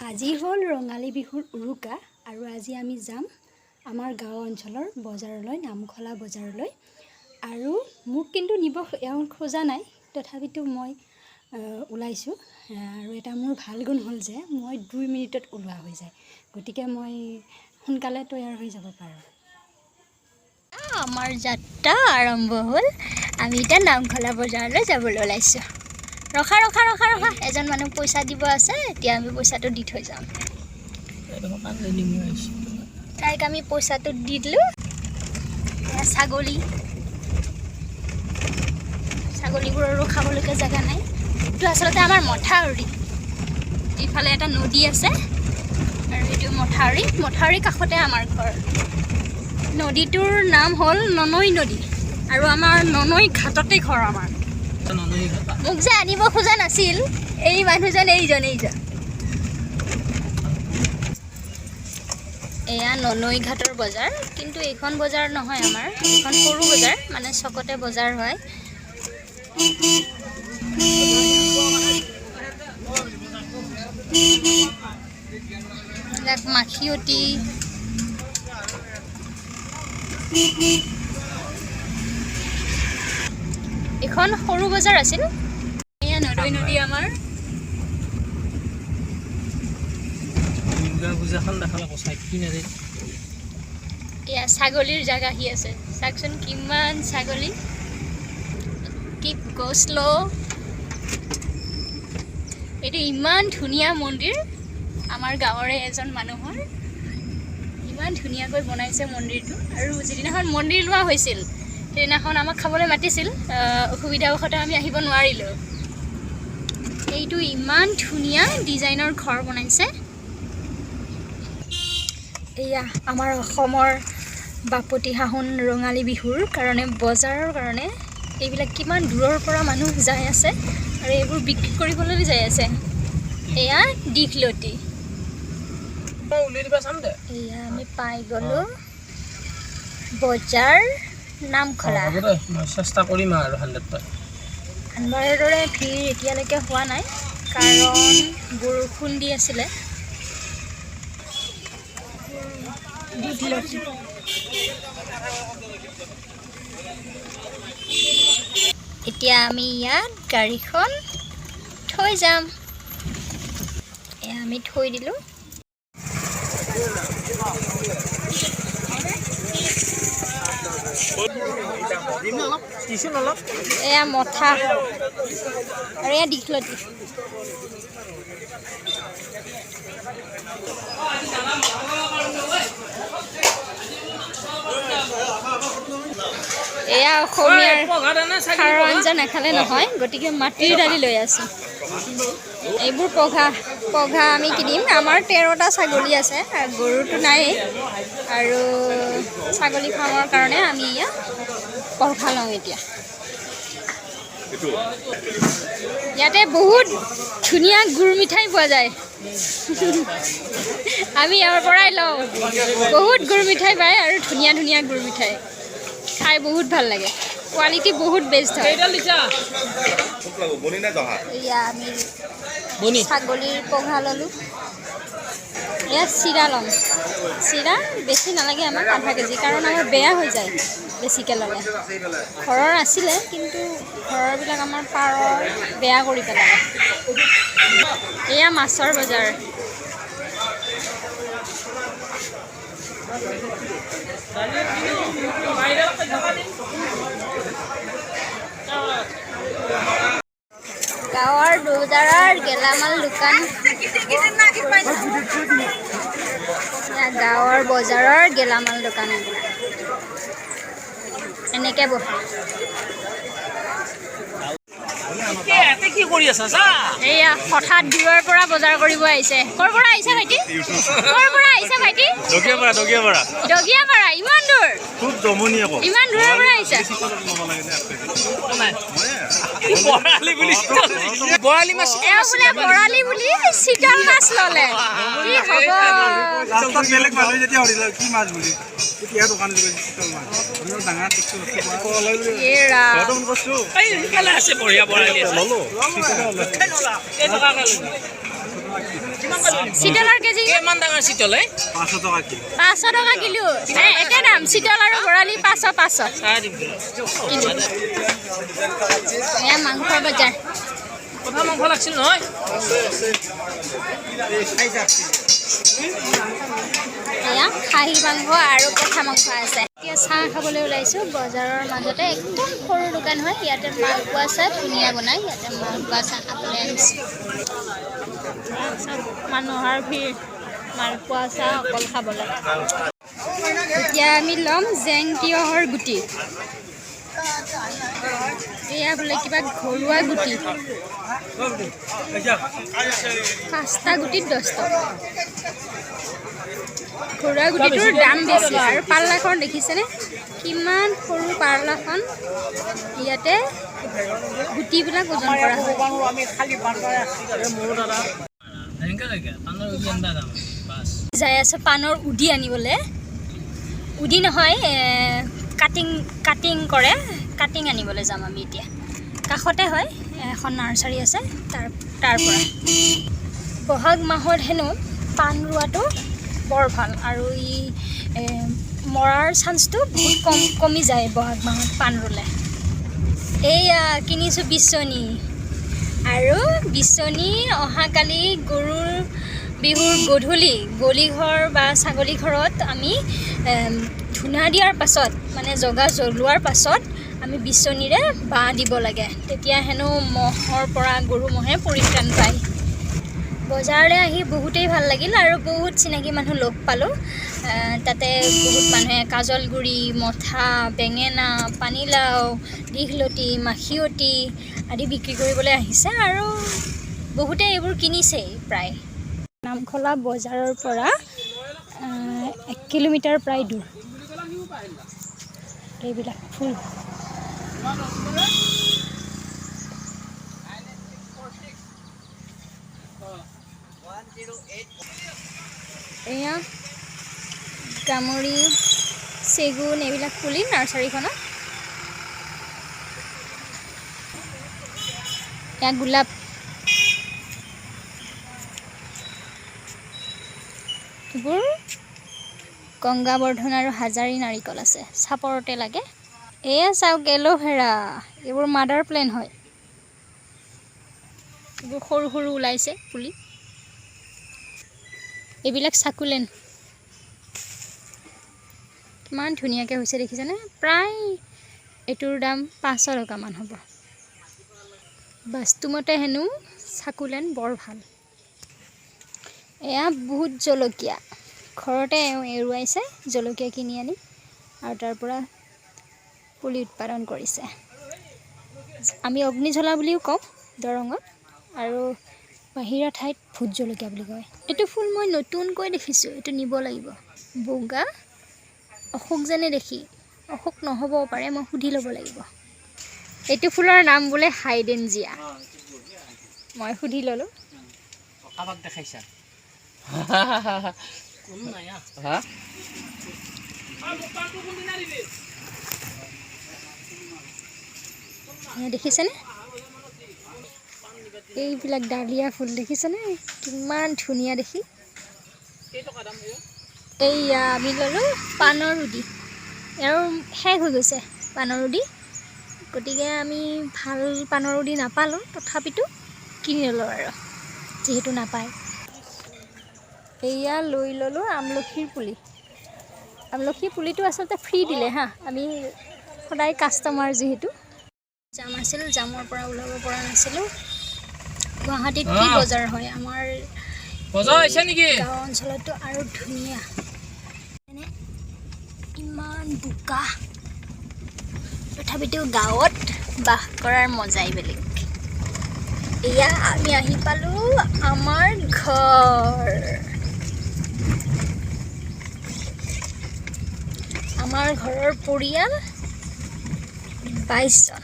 আজি হল ৰঙালী বিহুৰ উৰুকা আৰু আজি আমি যাম আমাৰ গাঁও অঞ্চলৰ বজাৰলৈ নামখোলা বজাৰলৈ আৰু মোক কিন্তু নিব খোজা নাই তথাপিতো মই ওলাইছো আৰু এটা মোৰ ভাল গুণ হ'ল যে মই 2 মিনিটত ওলোৱা হৈ যায় গতিকে মই সোনকালে তৈয়াৰ হৈ যাব পাৰো আমাৰ যাত্ৰা আৰম্ভ হ'ল আমি এটা নামখোলা বজাৰলৈ যাবলৈ ওলাইছো ৰখা ৰখা ৰখা ৰখা এজন মানুহ পইচা দিব আছে এতিয়া আমি পইচাটো দি থৈ যাম তাইক আমি পইচাটো দি দিলো ছাগলীবোৰৰো খাবলৈকে জাগা নাই এইটো আচলতে আমাৰ মথাউৰি ইফালে এটা নদী আছে আৰু এইটো মথাউৰি কাষতে আমাৰ ঘৰ নদীটোৰ নাম হ'ল ননৈ নদী আৰু আমাৰ ননৈ ঘাটতে ঘৰ আমাৰ মোক যে আনিব খোজা নাছিল এই মানুহজন এইজন এয়া ননৈ ঘাটৰ বজাৰ কিন্তু এইখন বজাৰ নহয় আমাৰ এইখন সৰু বজাৰ মানে চকতে বজাৰ হয় মাখিয়তী এখন সৰু বজাৰ আছিল এয়া নদী আমাৰ এয়া ছাগলীৰ জাগা আহি আছে চাকচোন কিমান ছাগলী কিপ গো স্লো এইটো ইমান ধুনীয়া মন্দিৰ আমাৰ গাঁৱৰে এজন মানুহৰ ইমান ধুনীয়াকৈ বনাইছে মন্দিৰটো আৰু যিদিনাখন মন্দিৰ লোৱা হৈছিল সেইদিনাখন আমাক খাবলৈ মাতিছিল অসুবিধাবশতঃ আমি আহিব নোৱাৰিলোঁ এইটো ইমান ধুনীয়া ডিজাইনৰ ঘৰ বনাইছে এয়া আমাৰ অসমৰ বাপতি সাহোন ৰঙালী বিহুৰ কাৰণে বজাৰৰ কাৰণে এইবিলাক কিমান দূৰৰ পৰা মানুহ যাই আছে আৰু এইবোৰ বিক্ৰী কৰিবলৈ যাই আছে এয়া দীঘলতি এয়া আমি পাই গ'লো বজাৰ নামখোলা চেষ্টা কৰিম আৰু 100 আনবাৰৰ দৰে ভিৰ এতিয়ালৈকে হোৱা নাই কাৰণ বৰষুণ দি আছিলে এতিয়া আমি ইয়াত গাড়ীখন থৈ যাম এয়া আমি থৈ দিলোঁ এয়া মথা আৰু এয়া দীঘলতি এয়া অসমীয়াৰ খাৰৰ আঞ্জা নাখালে নহয় গতিকে মাটিৰ দালি লৈ আছোঁ এইবোৰ পঘা আমি কিনিম আমাৰ 13টা ছাগলী আছে গৰুটো নাই আৰু ছাগলী ফাৰ্মৰ কাৰণে আমি এয়া পঘা লওঁ এতিয়া ইয়াতে বহুত ধুনীয়া গুৰ মিঠাই পোৱা যায় আমি ইয়াৰ পৰাই লওঁ বহুত গুৰ মিঠাই পায় আৰু ধুনীয়া ধুনীয়া গুৰ মিঠাই খাই বহুত ভাল লাগে কোৱালিটি বহুত বেষ্ট হয় এয়া আমি ছাগলীৰ পঘা ল'লোঁ এয়া চিৰা ল'ম চিৰা বেছি নালাগে আমাক আধা কেজি কাৰণ আমাৰ বেয়া হৈ যায় বেছিকৈ ল'লে ঘৰৰ আছিলে কিন্তু ঘৰৰবিলাক আমাৰ পাৰৰ বেয়া কৰি পেলালে এয়া মাছৰ বজাৰ গাঁৱৰ বজাৰৰ গেলামাল দোকান গাঁৱৰ বজাৰৰ গেলামাল দোকান এনেকৈ বহে এয়া হঠাৎ দূৰৰ পৰা বজাৰ কৰিব আহিছে ক'ৰ পৰা আহিছে ভাইটি দগিয়াপাৰা ইমান দূৰ ইমান দূৰৰ পৰা আহিছে বৰালি বুলি চিতল মাছ ল'লে কি হ'ব চিতলৰ কেজি কিমান ডাঙৰ চিতল 500 টকা কিলো একে দাম চিতল আৰু বৰালি 500 কিলো এয়া মাংসৰ বজাৰ কথা মাংস লাগছিল নহয় এয়া খাহী মাংস আৰু পঠা মাংস আছে এতিয়া চাহ খাবলৈ ওলাইছোঁ বজাৰৰ মাজতে একদম সৰু দোকান হয় ইয়াতে মালপোৱা চাহ ধুনীয়া বনায় ইয়াতে মালপোৱা চাহ খাবলৈ আহিছোঁ মানুহৰ ভিৰ মালপোৱা চাহ অকল খাবলৈ এতিয়া আমি ল'ম জেং তিয়হৰ গুটি এয়া বোলে কিবা ঘৰুৱা গুটি 5টা গুটিত 10 টকা ঘৰুৱা গুটিটোৰ দাম বেছি আৰু পাল্লাখন দেখিছেনে কিমান সৰু পাল্লাখন ইয়াতে গুটিবিলাক ওজন কৰা হয় যাই আছোঁ পাণৰ উদি আনিবলৈ উদি নহয় কাটিং কৰে কাটিং আনিবলৈ যাম আমি এতিয়া কাষতে হয় এখন নাৰ্চাৰী আছে তাৰ পৰা বহাগ মাহত হেনো পাণ ৰোৱাটো বৰ ভাল আৰু ই মৰাৰ চান্সটো বহুত কমি যায় বহাগ মাহত পাণ ৰুলে এইয়া কিনিছোঁ বিচনী আৰু বিচনী অহাকালি গৰুৰ বিহুৰ গধূলি গলিঘৰ বা ছাগলী ঘৰত আমি ধূনা দিয়াৰ পাছত মানে জগা জ্বলোৱাৰ পাছত আমি বিচনীৰে বাঁহ দিব লাগে তেতিয়া হেনো মহৰ পৰা গৰু মহে পৰিত্ৰাণ পায় বজাৰলৈ আহি বহুতেই ভাল লাগিল আৰু বহুত চিনাকি মানুহ লগ পালোঁ তাতে বহুত মানুহে কাজলগুৰি মথা বেঙেনা পানীলাও দীঘলতি মাখিয়তী আদি বিক্ৰী কৰিবলৈ আহিছে আৰু বহুতে এইবোৰ কিনিছেই প্ৰায় নামখোলা বজাৰৰ পৰা 1 কিলোমিটাৰ প্ৰায় দূৰ এইবিলাক ফুল এয়া গামৰি চেগুন এইবিলাক ফুলি নাৰ্চাৰীখনত এয়া গোলাপ এইবোৰ গংগাবৰ্ধন আৰু হাজাৰী নাৰিকল আছে চাপৰতে লাগে এয়া চাওক এল'ভেৰা এইবোৰ মাদাৰ প্লেন হয় এইবোৰ সৰু সৰু ওলাইছে পুলি এইবিলাক চাকুলেন কিমান ধুনীয়াকৈ হৈছে দেখিছেনে প্ৰায় এইটোৰ দাম 500 টকামান হ'ব বাস্তুমতে হেনো চাকুলেন বৰ ভাল এয়া বহুত জলকীয়া ঘৰতে এৰুৱাইছে জলকীয়া কিনি আনি আৰু তাৰ পৰা পুলি উৎপাদন কৰিছে আমি অগ্নিজ্বলা বুলিও কওঁ দৰঙত আৰু বাহিৰা ঠাইত ভোট জলকীয়া বুলি কয় এইটো ফুল মই নতুনকৈ দেখিছোঁ এইটো নিব লাগিব বগা অশোক যেনে দেখি অশোক নহ'বও পাৰে মই সুধি ল'ব লাগিব এইটো ফুলৰ নাম বোলে হাইডেনজিয়া মই সুধি ল'লোঁ কাবাক দেখাইছা কোনো নাই দেখিছেনে এইবিলাক ডালিয়া ফুল দেখিছেনে কিমান ধুনীয়া দেখি এইয়া আমি ল'লোঁ পাণৰ উদি আৰু শেষ হৈ গৈছে পাণৰ উদি গতিকে আমি ভাল পাণৰ উদি নাপালোঁ তথাপিতো কিনি ল'লোঁ আৰু যিহেতু নাপায় এইয়া লৈ ল'লোঁ আমলখিৰ পুলি আমলখিৰ পুলিটো আচলতে ফ্ৰী দিলে হা আমি সদায় কাষ্টমাৰ যিহেতু জাম আছিল জামৰ পৰা ওলাব পৰা নাছিলোঁ গুৱাহাটীত কি বজাৰ হয় আমাৰ বজাৰ হৈছে নেকি গাঁও অঞ্চলতো আৰু ধুনীয়া মানে ইমান বোকা তথাপিতো গাঁৱত বাস কৰাৰ মজাই বেলেগ এয়া আমি আহি পালোঁ আমাৰ ঘৰ আমাৰ ঘৰৰ পৰিয়াল 22 জন